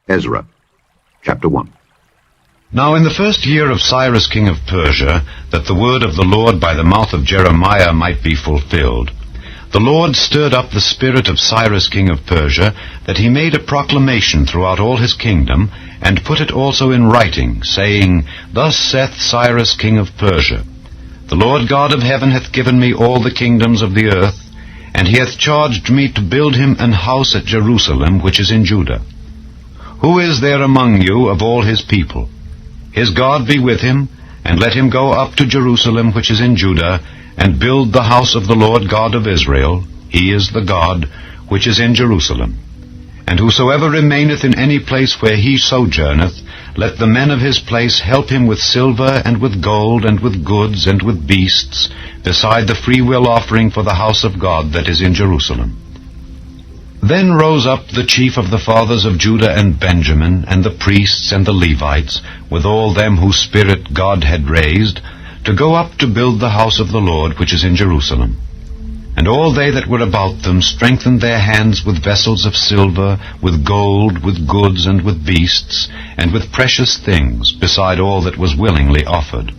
Ezra, chapter 1. Now in the first year of Cyrus king of Persia, that the word of the Lord by the mouth of Jeremiah might be fulfilled, the Lord stirred up the spirit of Cyrus king of Persia, that he made a proclamation throughout all his kingdom, and put it also in writing, saying, Thus saith Cyrus king of Persia, The Lord God of heaven hath given me all the kingdoms of the earth, and he hath charged me to build him an house at Jerusalem, which is in Judah. Who is there among you of all his people? His God be with him, and let him go up to Jerusalem, which is in Judah, and build the house of the Lord God of Israel. He is the God which is in Jerusalem. And whosoever remaineth in any place where he sojourneth, let the men of his place help him with silver, and with gold, and with goods, and with beasts, beside the freewill offering for the house of God that is in Jerusalem. Then rose up the chief of the fathers of Judah and Benjamin, and the priests and the Levites, with all them whose spirit God had raised, to go up to build the house of the Lord which is in Jerusalem. And all they that were about them strengthened their hands with vessels of silver, with gold, with goods, and with beasts, and with precious things, beside all that was willingly offered.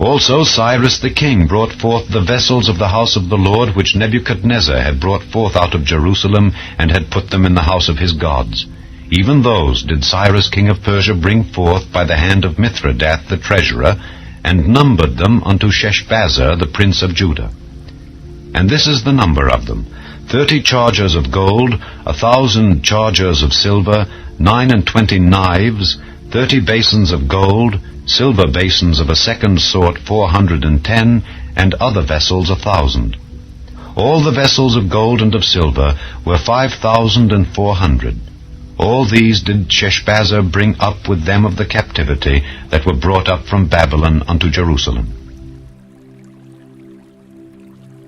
Also Cyrus the king brought forth the vessels of the house of the Lord, which Nebuchadnezzar had brought forth out of Jerusalem, and had put them in the house of his gods. Even those did Cyrus king of Persia bring forth by the hand of Mithredath the treasurer, and numbered them unto Sheshbazzar the prince of Judah. And this is the number of them: 30 chargers of gold, 1,000 chargers of silver, 29 knives, 30 basins of gold, silver basins of a second sort 410, and other vessels 1,000. All the vessels of gold and of silver were 5,400. All these did Sheshbazzar bring up with them of the captivity that were brought up from Babylon unto Jerusalem.